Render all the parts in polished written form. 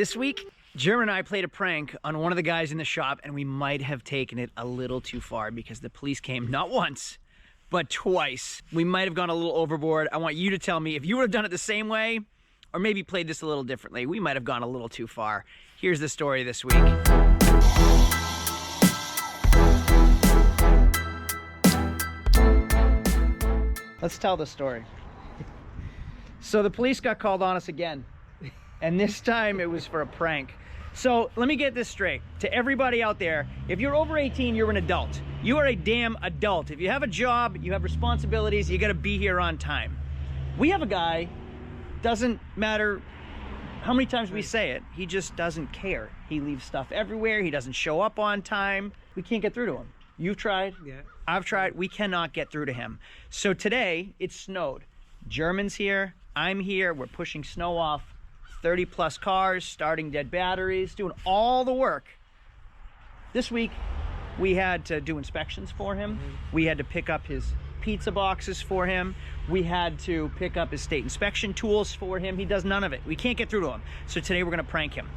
This week, German and I played a prank on one of the guys in the shop, and we might have taken it a little too far because the police came not once, but twice. We might have gone a little overboard. I want you to tell me if you would have done it the same way, or maybe played this a little differently. We might have gone a little too far. Here's the story this week. Let's tell the story. So the police got called on us again, and this time it was for a prank. So let me get this straight to everybody out there. If you're over 18, you're an adult. You are a damn adult. If you have a job, you have responsibilities, you gotta be here on time. We have a guy, doesn't matter how many times we say it, he just doesn't care. He leaves stuff everywhere, he doesn't show up on time. We can't get through to him. You've tried, yeah. I've tried, we cannot get through to him. So today, it snowed. German's here, I'm here, we're pushing snow off 30 plus cars, starting dead batteries, doing all the work. This week, we had to do inspections for him. We had to pick up his pizza boxes for him. We had to pick up his state inspection tools for him. He does none of it. We can't get through to him. So today we're gonna prank him.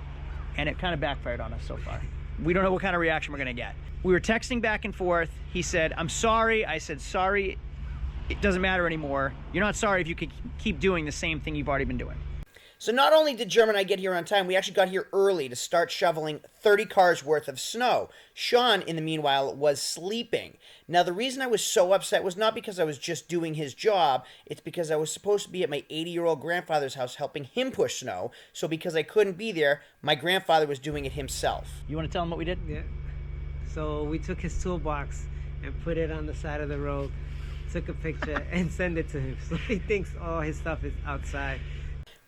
And it kind of backfired on us so far. We don't know what kind of reaction we're gonna get. We were texting back and forth. He said, I'm sorry. I said, sorry, it doesn't matter anymore. You're not sorry if you could keep doing the same thing you've already been doing. So not only did German and I get here on time, we actually got here early to start shoveling 30 cars worth of snow. Sean, in the meanwhile, was sleeping. Now, the reason I was so upset was not because I was just doing his job. It's because I was supposed to be at my 80-year-old grandfather's house helping him push snow. So because I couldn't be there, my grandfather was doing it himself. You want to tell him what we did? Yeah. So we took his toolbox and put it on the side of the road, took a picture, and sent it to him. So he thinks all his stuff is outside.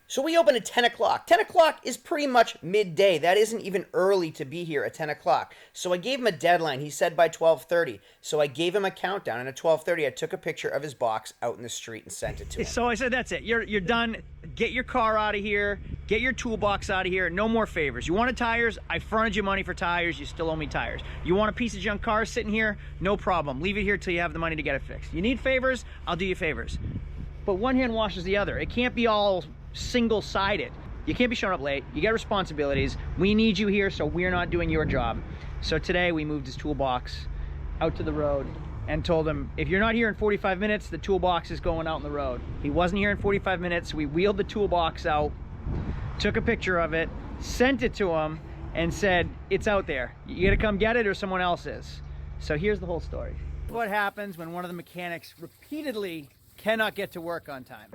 So we open at 10 o'clock. 10 o'clock is pretty much midday. That isn't even early to be here at 10 o'clock. So I gave him a deadline. He said by 12:30. So I gave him a countdown, and at 12:30 I took a picture of his box out in the street and sent it to him. So I said, that's it. You're done. Get your car out of here. Get your toolbox out of here. No more favors. You wanted tires? I fronted you money for tires. You still owe me tires. You want a piece of junk car sitting here? No problem. Leave it here till you have the money to get it fixed. You need favors? I'll do you favors. But one hand washes the other. It can't be all single-sided. You can't be showing up late. You got responsibilities. We need you here, so we're not doing your job. So today we moved his toolbox out to the road and told him, if you're not here in 45 minutes, the toolbox is going out in the road. He wasn't here in 45 minutes. We wheeled the toolbox out, took a picture of it, sent it to him, and said, it's out there. You gotta come get it or someone else is. So here's the whole story. What happens when one of the mechanics repeatedly cannot get to work on time?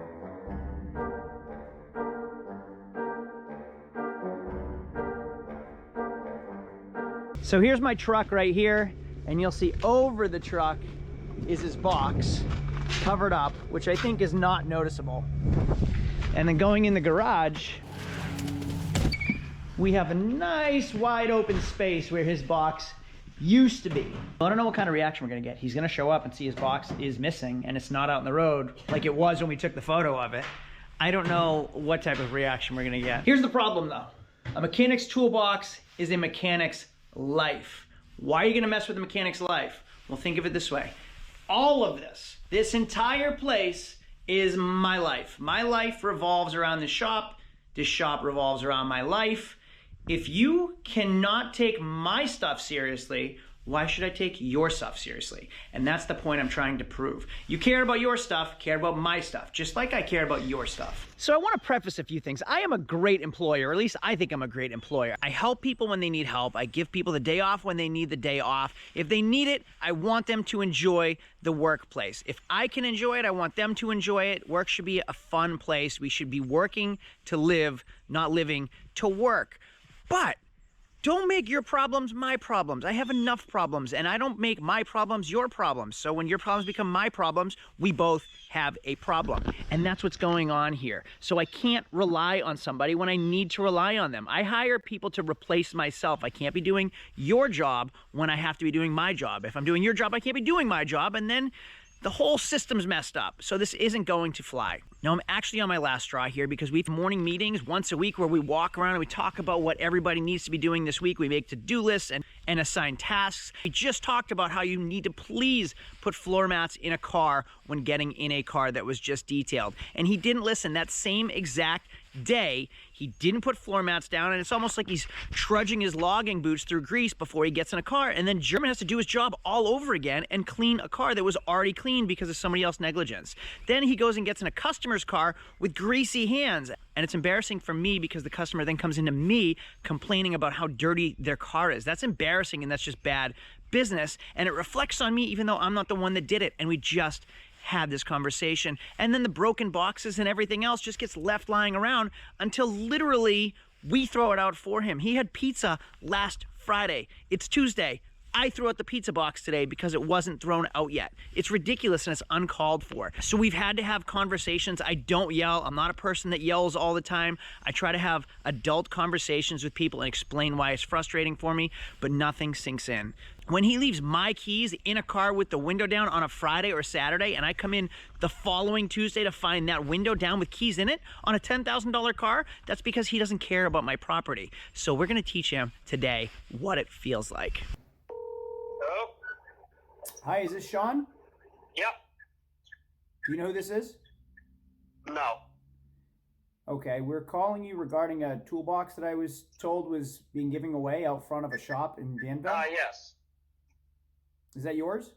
So here's my truck right here, and you'll see over the truck is his box covered up, which I think is not noticeable. And then going in the garage, we have a nice wide open space where his box used to be. I don't know what kind of reaction we're gonna get. He's gonna show up and see his box is missing and it's not out in the road like it was when we took the photo of it. I don't know what type of reaction we're gonna get. Here's the problem though. A mechanic's toolbox is a mechanic's life. Why are you gonna mess with the mechanic's life? Well, think of it this way. All of this entire place is my life. My life revolves around the shop. This shop revolves around my life. If you cannot take my stuff seriously, why should I take your stuff seriously? And that's the point I'm trying to prove. You care about your stuff, care about my stuff, just like I care about your stuff. So I want to preface a few things. I am a great employer, or at least I think I'm a great employer. I help people when they need help. I give people the day off when they need the day off. If they need it, I want them to enjoy the workplace. If I can enjoy it, I want them to enjoy it. Work should be a fun place. We should be working to live, not living to work. But don't make your problems my problems. I have enough problems, and I don't make my problems your problems. So when your problems become my problems, we both have a problem. And that's what's going on here. So I can't rely on somebody when I need to rely on them. I hire people to replace myself. I can't be doing your job when I have to be doing my job. If I'm doing your job, I can't be doing my job, and then the whole system's messed up. So this isn't going to fly. Now I'm actually on my last straw here because we have morning meetings once a week where we walk around and we talk about what everybody needs to be doing this week. We make to-do lists and assign tasks. We just talked about how you need to please put floor mats in a car when getting in a car that was just detailed. And he didn't listen. That same exact day. He didn't put floor mats down, and it's almost like he's trudging his logging boots through grease before he gets in a car, and then German has to do his job all over again and clean a car that was already cleaned because of somebody else's negligence. Then he goes and gets in a customer's car with greasy hands, and it's embarrassing for me because the customer then comes into me complaining about how dirty their car is. That's embarrassing, and that's just bad business, and it reflects on me even though I'm not the one that did it. And we just had this conversation, and then the broken boxes and everything else just gets left lying around until literally we throw it out for him. He had pizza last Friday. It's Tuesday. I threw out the pizza box today because it wasn't thrown out yet. It's ridiculous and it's uncalled for. So we've had to have conversations. I don't yell. I'm not a person that yells all the time. I try to have adult conversations with people and explain why it's frustrating for me, but nothing sinks in. When he leaves my keys in a car with the window down on a Friday or Saturday, and I come in the following Tuesday to find that window down with keys in it on a $10,000 car, that's because he doesn't care about my property. So we're gonna teach him today what it feels like. Hello? Hi, is this Sean? Yep. Do you know who this is? No. Okay, we're calling you regarding a toolbox that I was told was being given away out front of a shop in Danville. Yes. Is that yours?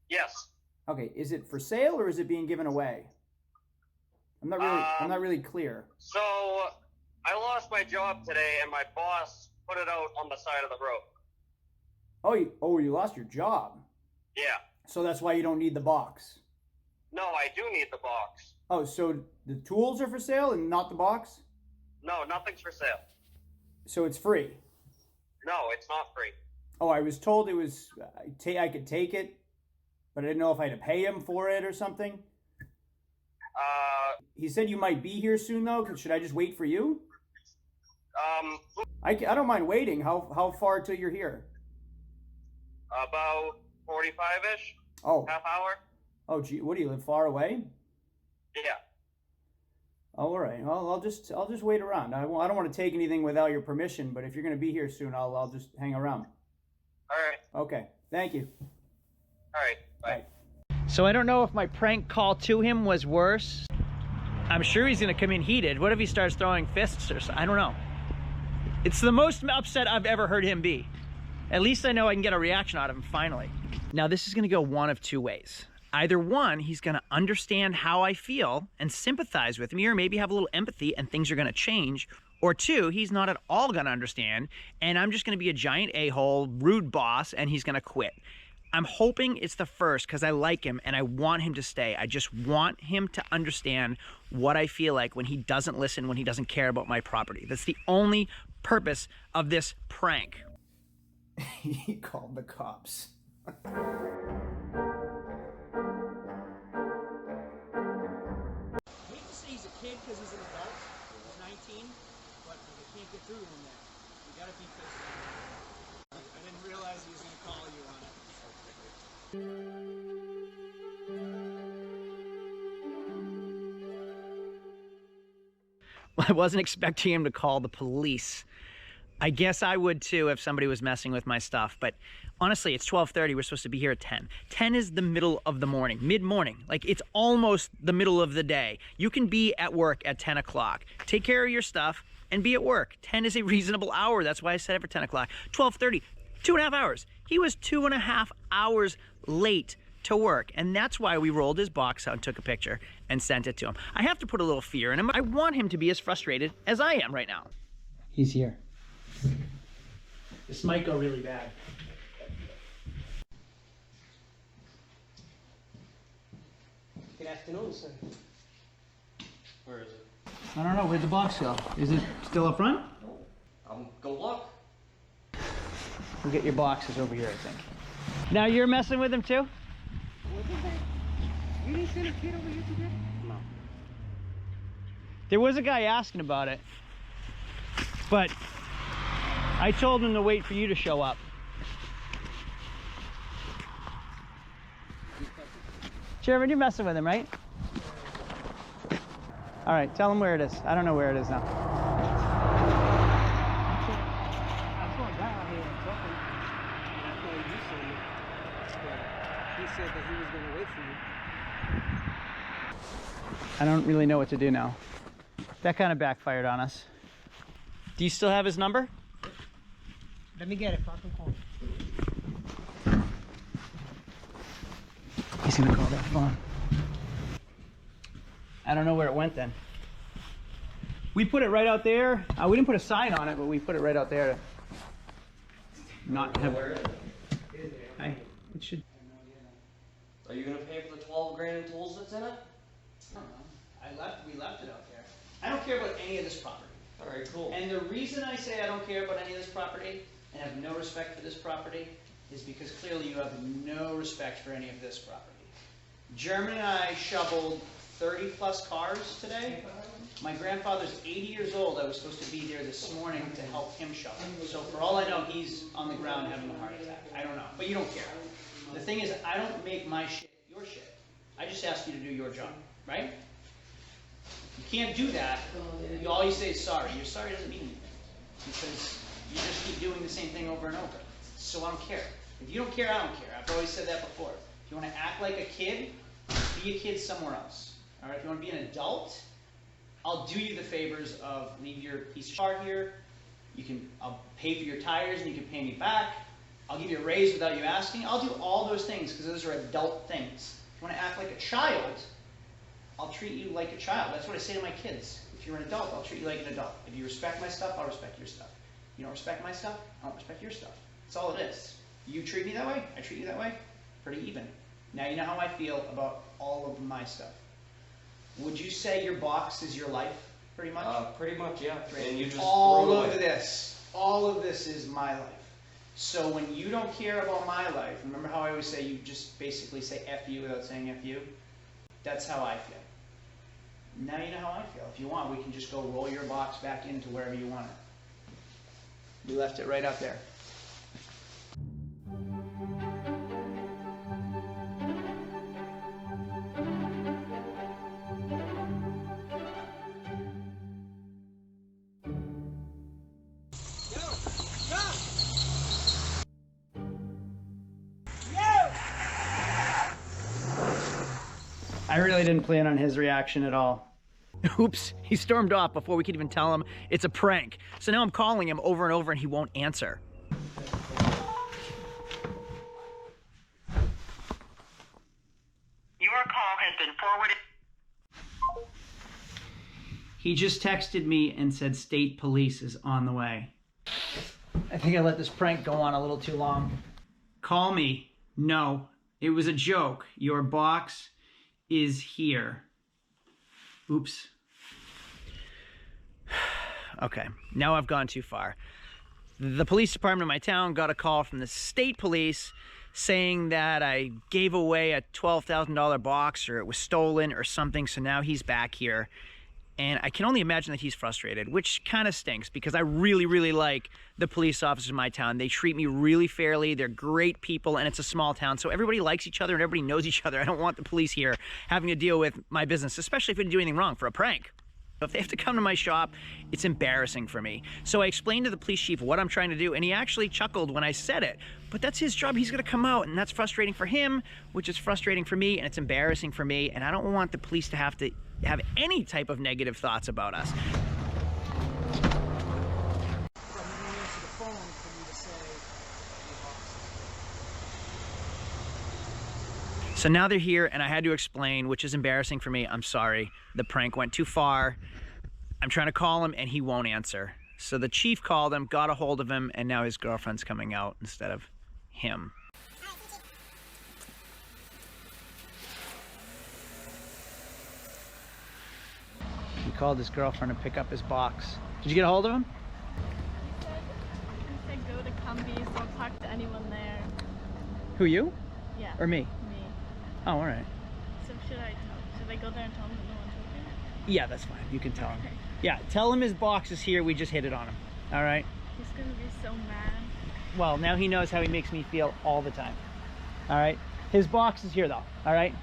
Yes. Okay, is it for sale or is it being given away? I'm not really clear. So, I lost my job today and my boss put it out on the side of the road. Oh, you lost your job. Yeah. So that's why you don't need the box. No, I do need the box. Oh, so the tools are for sale and not the box? No, nothing's for sale. So it's free? No, it's not free. Oh, I was told it was, I could take it, but I didn't know if I had to pay him for it or something. He said you might be here soon though. Should I just wait for you? I don't mind waiting. How far till you're here? About 45-ish. Oh. Half hour. Oh, gee, what do you live far away? Yeah. Oh, all right. Well, I'll just wait around. I don't want to take anything without your permission, but if you're going to be here soon, I'll just hang around. All right. Okay. Thank you. All right. Bye. So I don't know if my prank call to him was worse. I'm sure he's going to come in heated. What if he starts throwing fists or something? I don't know. It's the most upset I've ever heard him be. At least I know I can get a reaction out of him finally. Now this is going to go one of two ways. Either one, he's going to understand how I feel and sympathize with me, or maybe have a little empathy and things are going to change. Or two, he's not at all going to understand and I'm just going to be a giant a-hole, rude boss, and he's going to quit. I'm hoping it's the first because I like him and I want him to stay. I just want him to understand what I feel like when he doesn't listen, when he doesn't care about my property. That's the only purpose of this prank. He called the cops. I hate to say he's a kid because he's an adult. He's 19, but I can't get through to him yet. You gotta be patient. I didn't realize he was gonna call you on it. I wasn't expecting him to call the police. I guess I would too if somebody was messing with my stuff, but honestly, it's 12:30. We're supposed to be here at 10. 10 is the middle of the morning, mid-morning. Like, it's almost the middle of the day. You can be at work at 10 o'clock. Take care of your stuff and be at work. 10 is a reasonable hour. That's why I set it for 10 o'clock. 12:30, 2.5 hours. He was 2.5 hours late to work, and that's why we rolled his box out and took a picture and sent it to him. I have to put a little fear in him. I want him to be as frustrated as I am right now. He's here. This might go really bad. Good afternoon, sir. Where is it? I don't know, where'd the box go? Is it still up front? I'm gonna look. We'll get your boxes over here, I think. Now you're messing with him too? You didn't send a kid over here today? No. There was a guy asking about it, but I told him to wait for you to show up. Sherman, you're messing with him, right? All right, tell him where it is. I don't know where it is now. I saw a guy out here talking, and I thought you saw me. But he said that he was going to wait for you. I don't really know what to do now. That kind of backfired on us. Do you still have his number? Let me get it. Fucking call. He's gonna call that phone. I don't know where it went then. We put it right out there. We didn't put a sign on it, but we put it right out there to not have. It should. Are you gonna pay for the 12 grand in tools that's in it? I don't know. We left it out there. I don't care about any of this property. All right, cool. And the reason I say I don't care about any of this property and have no respect for this property is because clearly you have no respect for any of this property. German and I shoveled 30 plus cars today. My grandfather's 80 years old. I was supposed to be there this morning to help him shovel. So for all I know, he's on the ground having a heart attack. I don't know, but you don't care. The thing is, I don't make my shit your shit. I just ask you to do your job, right? You can't do that. All you say is sorry. Your sorry doesn't mean anything because you just keep doing the same thing over and over. So I don't care. If you don't care, I don't care. I've always said that before. If you want to act like a kid, be a kid somewhere else. All right? If you want to be an adult, I'll do you the favors of leave your piece of car here. I'll pay for your tires and you can pay me back. I'll give you a raise without you asking. I'll do all those things because those are adult things. If you want to act like a child, I'll treat you like a child. That's what I say to my kids. If you're an adult, I'll treat you like an adult. If you respect my stuff, I'll respect your stuff. If you don't respect my stuff, I don't respect your stuff. That's all it is. You treat me that way, I treat you that way. Pretty even. Now you know how I feel about all of my stuff. Would you say your box is your life, pretty much? Pretty much, yeah. And you just all throw it of away. all of this is my life. So when you don't care about my life, remember how I always say you just basically say F you without saying F you? That's how I feel. Now you know how I feel. If you want, we can just go roll your box back into wherever you want it. We left it right out there. I really didn't plan on his reaction at all. Oops, he stormed off before we could even tell him it's a prank. So now I'm calling him over and over and he won't answer. Your call has been forwarded. He just texted me and said state police is on the way. I think I let this prank go on a little too long. Call me. No, it was a joke. Your box is here. Oops. Okay, now I've gone too far. The police department in my town got a call from the state police saying that I gave away a $12,000 box or it was stolen or something, so now he's back here. And I can only imagine that he's frustrated, which kind of stinks because I really, really like the police officers in my town. They treat me really fairly. They're great people, and it's a small town, so everybody likes each other and everybody knows each other. I don't want the police here having to deal with my business, especially if I didn't do anything wrong for a prank. If they have to come to my shop, it's embarrassing for me. So I explained to the police chief what I'm trying to do, and he actually chuckled when I said it. But that's his job. He's going to come out, and that's frustrating for him, which is frustrating for me, and it's embarrassing for me, and I don't want the police to have any type of negative thoughts about us. So now they're here and I had to explain, which is embarrassing for me. I'm sorry. The prank went too far. I'm trying to call him and he won't answer. So the chief called him, got a hold of him, and now his girlfriend's coming out instead of him. He called his girlfriend to pick up his box. Did you get a hold of him? He said go to Cumbies, don't talk to anyone there. Who, you? Yeah. Or me? Me. Oh, all right. So should I go there and tell him that no one took it? Yeah, that's fine. You can tell him. Okay. Yeah, tell him his box is here. We just hit it on him. All right? He's gonna be so mad. Well, now he knows how he makes me feel all the time. All right? His box is here, though. All right?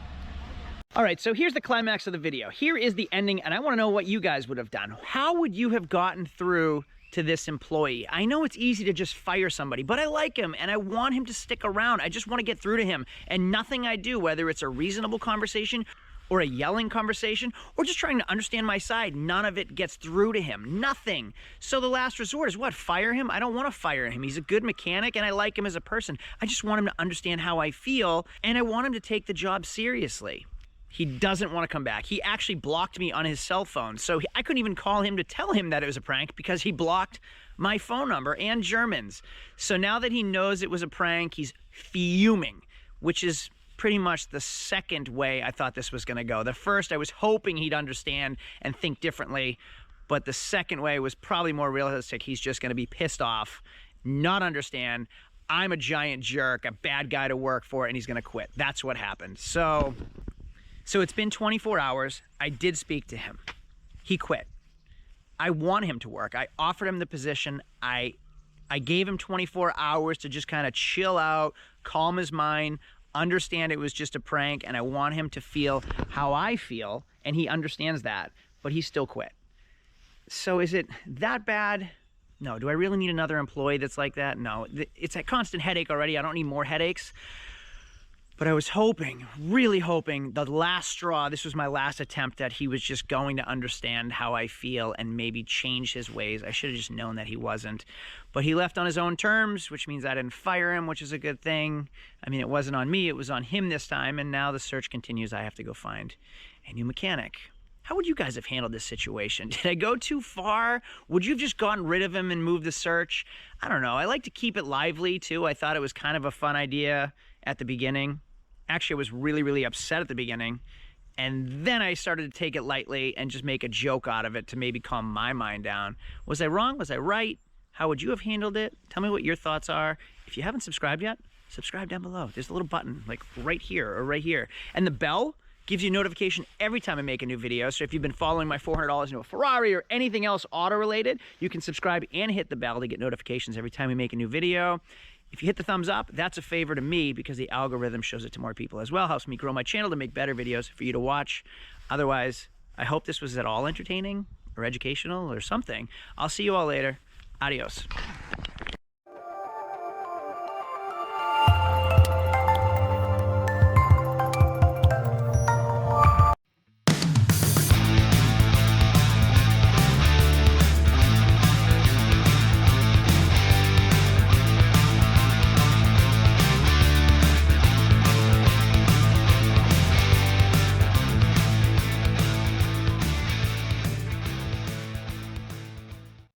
All right, so here's the climax of the video. Here is the ending, and I want to know what you guys would have done. How would you have gotten through to this employee? I know it's easy to just fire somebody, but I like him and I want him to stick around. I just want to get through to him, and nothing I do, whether it's a reasonable conversation or a yelling conversation or just trying to understand my side. None of it gets through to him. Nothing. So the last resort is what? Fire him? I don't want to fire him. He's a good mechanic and I like him as a person. I just want him to understand how I feel and I want him to take the job seriously. He doesn't want to come back. He actually blocked me on his cell phone. So I couldn't even call him to tell him that it was a prank because he blocked my phone number and German's. So now that he knows it was a prank, he's fuming, which is pretty much the second way I thought this was going to go. The first, I was hoping he'd understand and think differently. But the second way was probably more realistic. He's just going to be pissed off, not understand. I'm a giant jerk, a bad guy to work for, and he's going to quit. That's what happened. So it's been 24 hours. I did speak to him. He quit. I want him to work. I offered him the position. I gave him 24 hours to just kind of chill out, calm his mind, understand it was just a prank, and I want him to feel how I feel, and he understands that, but he still quit. So is it that bad? No. Do I really need another employee that's like that? No. It's a constant headache already. I don't need more headaches. But I was hoping, really hoping, the last straw, this was my last attempt, that he was just going to understand how I feel and maybe change his ways. I should have just known that he wasn't. But he left on his own terms, which means I didn't fire him, which is a good thing. I mean, it wasn't on me, it was on him this time, and now the search continues. I have to go find a new mechanic. How would you guys have handled this situation? Did I go too far? Would you have just gotten rid of him and moved the search? I don't know. I like to keep it lively, too. I thought it was kind of a fun idea at the beginning. Actually, I was really, really upset at the beginning. And then I started to take it lightly and just make a joke out of it to maybe calm my mind down. Was I wrong? Was I right? How would you have handled it? Tell me what your thoughts are. If you haven't subscribed yet, subscribe down below. There's a little button like right here or right here. And the bell gives you a notification every time I make a new video. So if you've been following my $400 into a Ferrari or anything else auto-related, you can subscribe and hit the bell to get notifications every time we make a new video. If you hit the thumbs up, that's a favor to me because the algorithm shows it to more people as well. Helps me grow my channel to make better videos for you to watch. Otherwise, I hope this was at all entertaining or educational or something. I'll see you all later. Adios.